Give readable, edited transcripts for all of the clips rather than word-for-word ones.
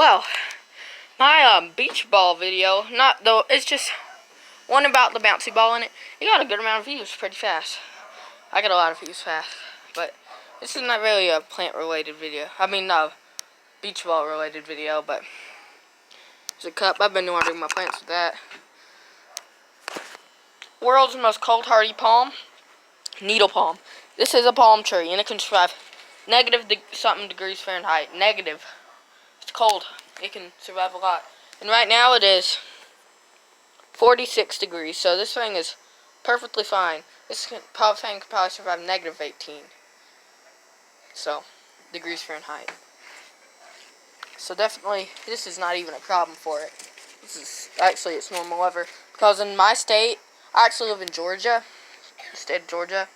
Well, my beach ball video, not though, it's just one about the bouncy ball in it. It got a good amount of views pretty fast. I got a lot of views fast, but this is not really a plant related video. I mean, no, beach ball related video, but it's a cup. I've been watering my plants with that. World's most cold hardy palm, needle palm. This is a palm tree, and it can survive negative something degrees Fahrenheit. Negative. It's cold. It can survive a lot. And right now it is 46 degrees, so this thing is perfectly fine. This thing could probably survive negative 18. So, degrees Fahrenheit. So definitely, this is not even a problem for it. This is actually its normal weather. Because in my state, I actually live in Georgia, the state of Georgia,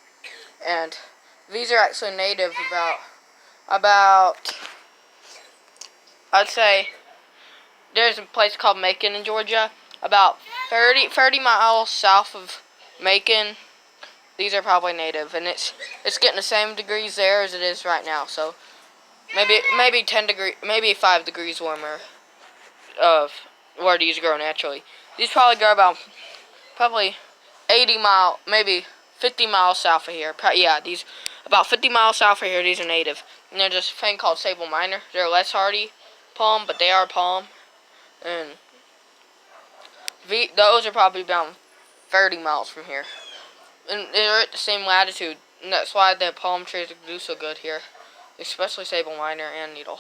and these are actually native about I'd say there's a place called Macon in Georgia, about 30 miles south of Macon. These are probably native, and it's getting the same degrees there as it is right now. So maybe 10 degrees, maybe 5 degrees warmer of where these grow naturally. These probably grow about 80 miles, maybe 50 miles south of here. Yeah, these about 50 miles south of here. These are native, and there's this thing called sable minor. They're less hardy palm, but they are palm, and those are probably about 30 miles from here, and they're at the same latitude, and that's why the palm trees do so good here, especially sable minor and needle.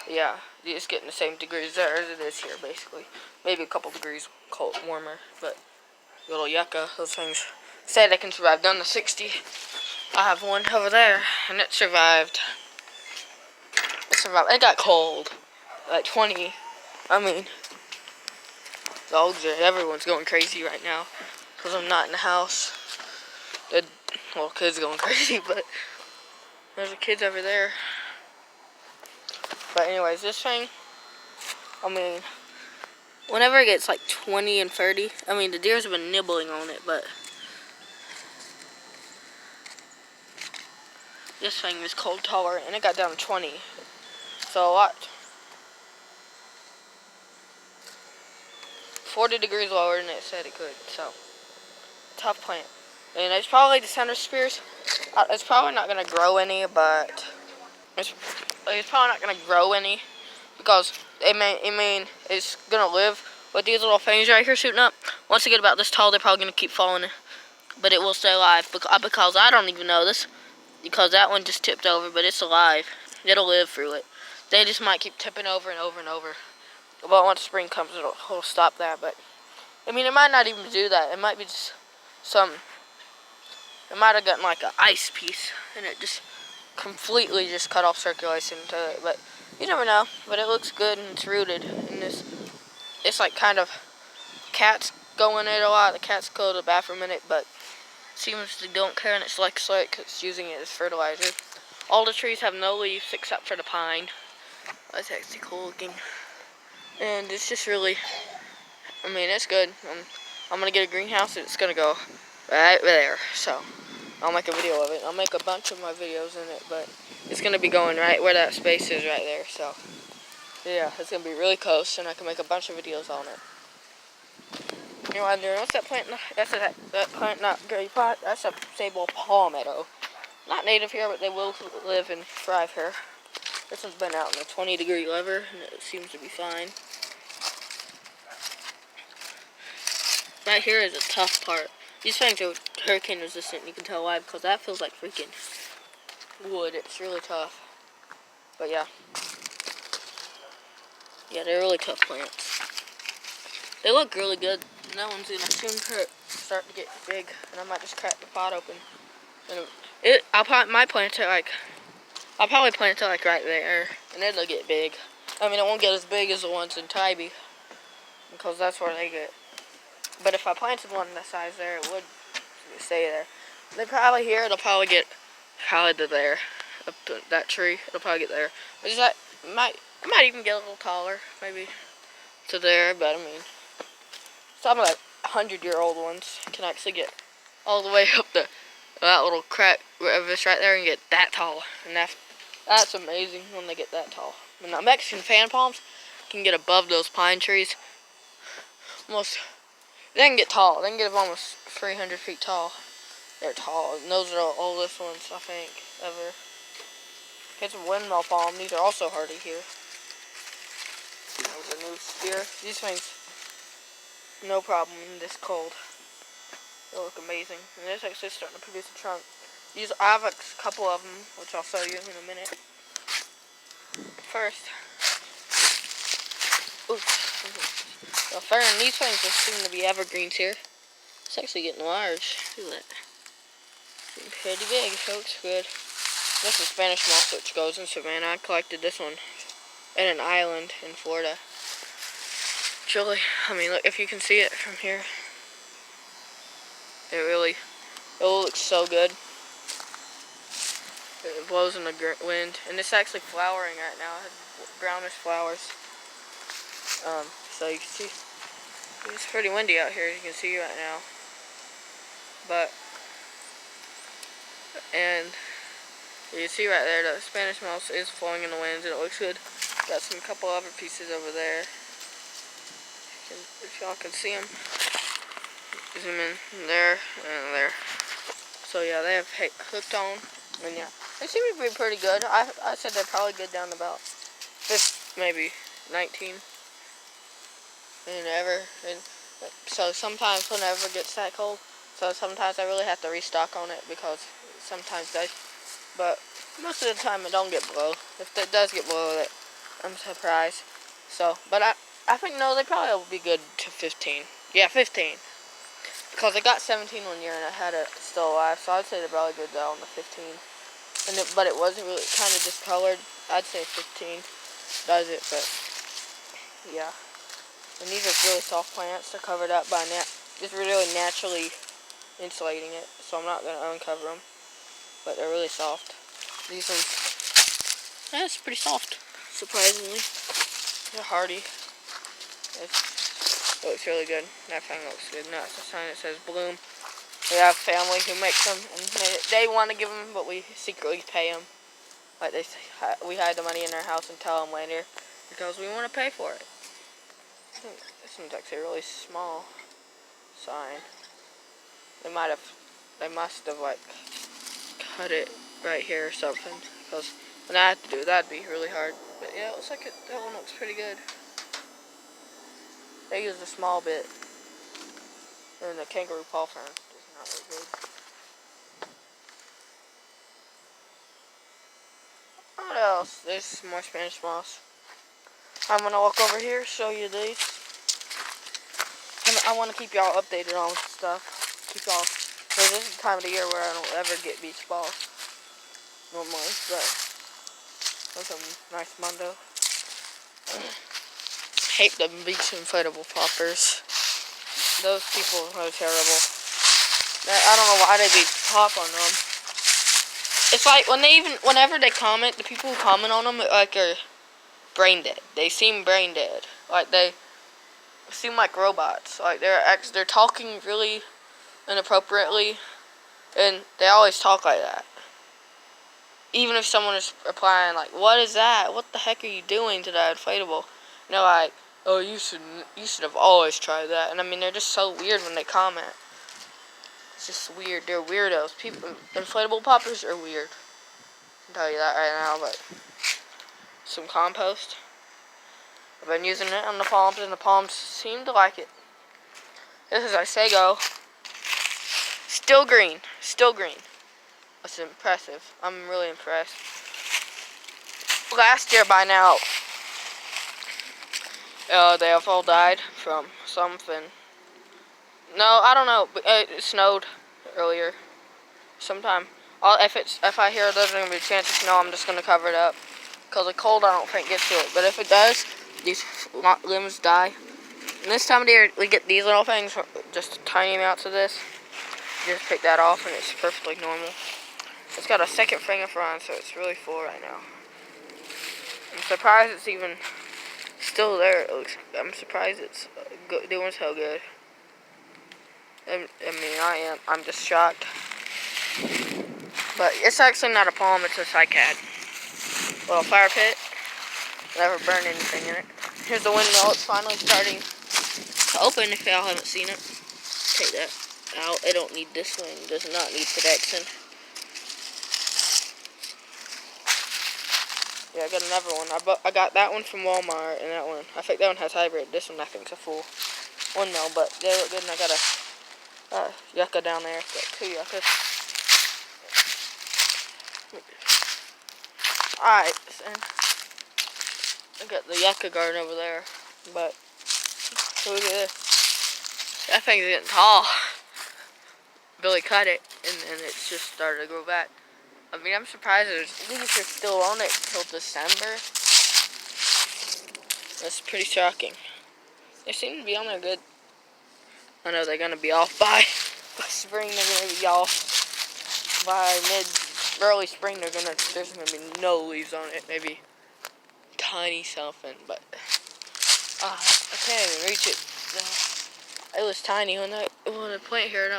Yeah, it's getting the same degrees there as it is here, basically. Maybe a couple degrees cold, warmer, but little yucca, those things say they can survive down to 60. I have one over there, and it survived. It got cold, like 20. I mean, everyone's going crazy right now because I'm not in the house. Kids going crazy, but there's the kids over there. But anyways, this thing, I mean, whenever it gets like 20 and 30, I mean, the deers have been nibbling on it, but this thing is cold tolerant, and it got down to 20. So a lot. 40 degrees lower than it said it could, so tough plant. And it's probably the center spears. It's probably not going to grow any, but it's probably not going to grow any because it's going to live with these little things right here shooting up. Once they get about this tall, they're probably going to keep falling, but it will stay alive because I don't even know this, because that one just tipped over, but it's alive. It'll live through it. They just might keep tipping over and over and over. But once spring comes, it'll stop that. But I mean, it might not even do that. It might be just it might have gotten like an ice piece, and it just completely just cut off circulation to it. But you never know. But it looks good, and it's rooted in this. It's like kind of cats go in it a lot. The cats go to the bathroom in it, but it seems they don't care, and it's like soy because it's using it as fertilizer. All the trees have no leaves except for the pine. That's actually cool looking. And it's just really, I mean, it's good. I'm going to get a greenhouse, and it's going to go right there. So I'll make a video of it. I'll make a bunch of my videos in it, but it's going to be going right where that space is right there. So yeah, it's going to be really close, and I can make a bunch of videos on it. You're wondering, what's that plant? That plant, not gray pot. That's a sable palmetto. Not native here, but they will live and thrive here. This one's been out in a 20-degree weather, and it seems to be fine. Right here is a tough part. These things are hurricane resistant, you can tell why, because that feels like freaking wood. It's really tough. But yeah. Yeah, they're really tough plants. They look really good. And that one's gonna soon start to get big, and I might just crack the pot open. And I'll probably plant it like right there, and it'll get big. I mean, it won't get as big as the ones in Tybee, because that's where they get. But if I planted one that size there, it would stay there. It'll probably get to there. Up to that tree, it'll probably get there. But it might even get a little taller, maybe to there. But I mean, some of the 100-year-old ones can actually get all the way up to that little crack of this right there and get that tall. And that's amazing when they get that tall. And the Mexican fan palms can get above those pine trees. Almost, they can get tall. They can get almost 300 feet tall. They're tall. And those are the oldest ones, I think, ever. Here's a windmill palm. These are also hardy here. There's a new spear. These things, no problem in this cold. They look amazing. And this actually starting to produce a trunk. I have a couple of them, which I'll show you in a minute. First, these things just seem to be evergreens here. It's actually getting large. Look at that. Getting pretty big, folks. Good. This is Spanish moss, which goes in Savannah. I collected this one at an island in Florida. It's really, I mean, look, if you can see it from here, it looks so good. It blows in the wind, and it's actually flowering right now. It has brownish flowers. So you can see, it's pretty windy out here, as you can see right now. And you can see right there, the Spanish moss is flowing in the wind, and it looks good. Got some couple other pieces over there. If y'all can see them, zoom in there and there. So yeah, they have hooked on, and yeah, they seem to be pretty good. I said they're probably good down to about maybe 19. And so sometimes whenever it gets that cold, so sometimes I really have to restock on it because sometimes but most of the time it don't get below. If it does get below, I'm surprised. So, but I think no, they probably will be good to 15. Yeah, 15. Because I got 17 one year and I had it still alive, so I'd say they're probably good though on the 15. But it wasn't really kind of discolored. I'd say 15 does it, but yeah. And these are really soft plants. They're covered up by just really naturally insulating it, so I'm not going to uncover them. But they're really soft. These ones, it's pretty soft, surprisingly. They're hardy. It looks really good. That thing looks good. And that's a sign that says bloom. We have family who makes them, and they want to give them, but we secretly pay them. Like we hide the money in their house and tell them later because we want to pay for it. This one's actually a really small sign. They must have like cut it right here or something, because when I had to do it, that'd be really hard. But yeah, it looks like that one looks pretty good. They used a small bit, and the kangaroo paw fern is not very good. What else? There's some more Spanish moss. I'm gonna walk over here, show you these. I want to keep y'all updated on stuff. Because this is the time of the year where I don't ever get beach balls normally, but that's a nice Mondo. Hate the beach inflatable poppers. Those people are terrible. I don't know why they be pop on them. It's like whenever they comment, the people who comment on them like are brain dead. They seem brain dead. Like they seem like robots. Like they're talking really inappropriately, and they always talk like that. Even if someone is replying like, "What is that? What the heck are you doing to that inflatable?" And they're like, "Oh, you should have always tried that." And I mean, they're just so weird when they comment. It's just weird. They're weirdos. Inflatable poppers are weird. I can tell you that right now. But some compost. I've been using it on the palms, and the palms seem to like it. This is Isago. Still green. Still green. That's impressive. I'm really impressed. Last year by now, they have all died from something. No, I don't know. It snowed earlier. Sometime. If I hear there's going to be a chance of snow, I'm just going to cover it up. Because the cold, I don't think, gets to it. But if it does, these limbs die. And this time of the year, we get these little things, just tiny amounts of this. You just pick that off, and it's perfectly normal. It's got a second finger frond, so it's really full right now. I'm surprised it's even still there. I'm surprised it's doing so good. I mean, I am. I'm just shocked. But it's actually not a palm, it's a cycad. Little fire pit. Never burned anything in it. Here's the windmill. It's finally starting to open. If y'all haven't seen it, take that out. It don't need this wing. Does not need protection. Yeah, I got another one. I got that one from Walmart, and that one. I think that one has hybrid. This one I think is a full windmill, but they look good. And I got a yucca down there. Got 2 yuccas. Alright, and I got the yucca garden over there, but look at this. That thing's getting tall. Billy cut it, and then it's just started to grow back. I mean, I'm surprised leaves are still on it till December. That's pretty shocking. They seem to be on there good. I know they're gonna be off by spring. They're gonna be off by early spring. There's gonna be no leaves on it. Maybe tiny something, but I can't even reach it. No. It was tiny when I plant here, and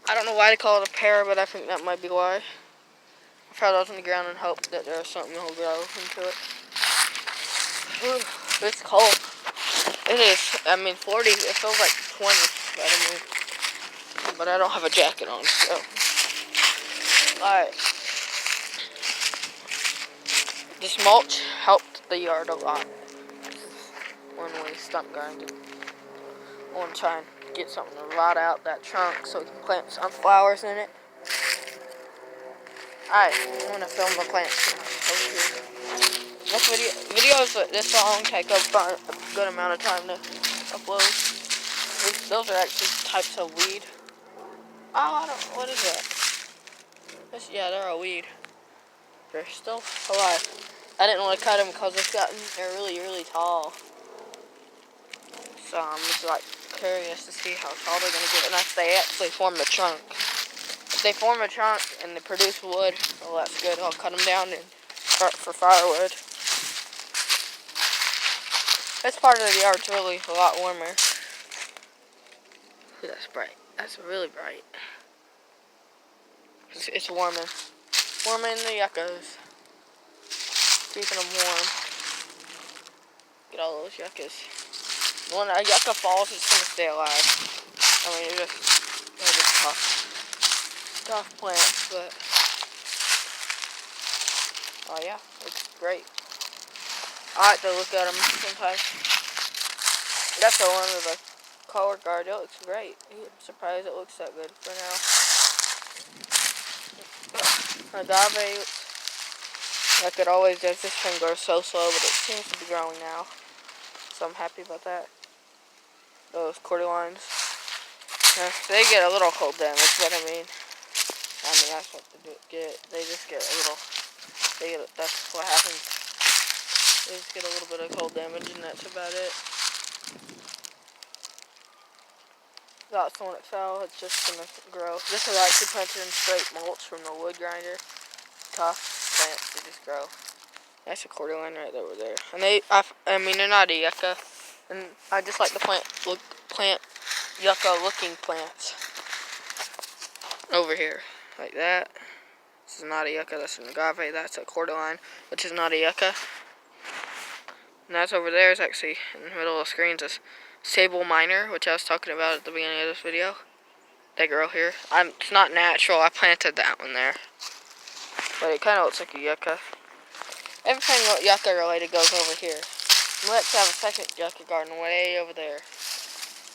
I don't know why they call it a pear, but I think that might be why. I throw those on the ground and hope that there's something that will grow into it. Whew, it's cold. It is. I mean, 40. It feels like 20. But I don't have a jacket on, so. Alright. This mulch helped the yard a lot. When we stump grinded. I want to try and get something to rot out that trunk so we can plant sunflowers in it. Alright, I'm going to film the plants now. This videos this long take up a good amount of time to upload. Those are actually types of weed. Oh, what is that? Yeah, they're a weed. They're still alive. I didn't want to cut them because they're really, really tall. So I'm just like curious to see how tall they're going to get and if they actually form the trunk. If they form a trunk and they produce wood, well, that's good. I'll cut them down and start for firewood. This part of the yard's really a lot warmer. Ooh, that's bright. That's really bright. It's warming. Warming the yuccas. Keeping them warm. Get all those yuccas. When a yucca falls, it's going to stay alive. I mean, they're just tough plants, but oh yeah, it's great. I like to look at them sometimes. That's the one with the color guard. It looks great. I'm surprised it looks that good for now. Agave, like it always does, this thing grows so slow, but it seems to be growing now. So I'm happy about that. Those cordylines. They get a little cold damage, but I mean that's what they get. They just get a little. That's what happens. They just get a little bit of cold damage, and that's about it. That's the one that fell. It's just gonna grow. This is actually planted in straight mulch from the wood grinder. Tough plants, they just grow. That's a cordyline right over there. And I mean, they're not a yucca. And I just like to plant yucca-looking plants over here, like that. This is not a yucca. That's an agave. That's a cordyline, which is not a yucca. And that's over there is actually in the middle of the screens is sable minor, which I was talking about at the beginning of this video. They grow here. It's not natural. I planted that one there, but it kind of looks like a yucca. Everything yucca related goes over here. Let's have a second yucca garden way over there.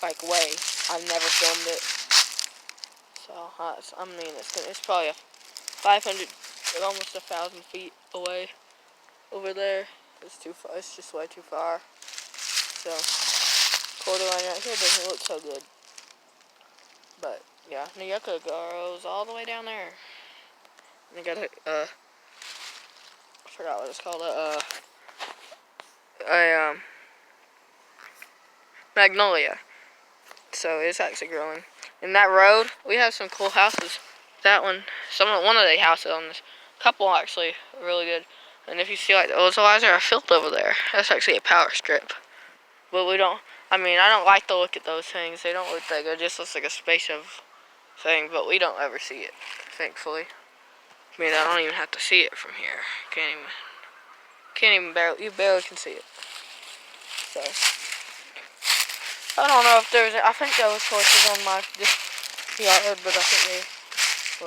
Like way. I've never filmed it. So I mean it's probably 500, almost 1,000 feet away over there. It's too far. It's just way too far. So cordyline right here doesn't look so good. But yeah, the yucca grows all the way down there. And they got I forgot what it's called. Magnolia. So it's actually growing. In that road, we have some cool houses. That one, one of the houses on this, couple actually, really good. And if you see like those lines are filled over there, that's actually a power strip. But I don't like to look at those things. They don't look that good. It just looks like a spaceship thing, but we don't ever see it, thankfully. I mean, I don't even have to see it from here. Can't even. Can't even you barely can see it. So, I don't know if there's, I think there was horses on my yard, but I think they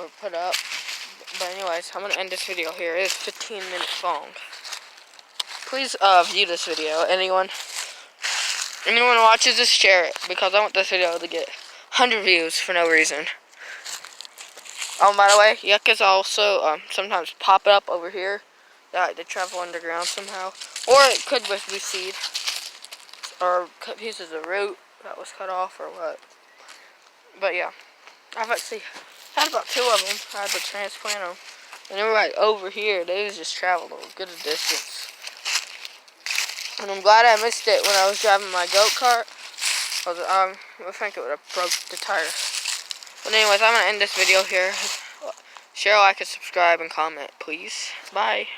were put up. But anyways, I'm going to end this video here. It is 15 minutes long. Please view this video. Anyone watches this, share it, because I want this video to get 100 views for no reason. Oh, by the way, yuccas also sometimes pop up over here. They travel underground somehow. Or it could be seed. Or pieces of root that was cut off or what. But yeah, I've actually had about 2 of them. I had to transplant them. And they were right over here. They was just traveling a good distance. And I'm glad I missed it when I was driving my goat cart. I think it would have broke the tire. But anyways, I'm going to end this video here. Share, like, and subscribe, and comment, please. Bye.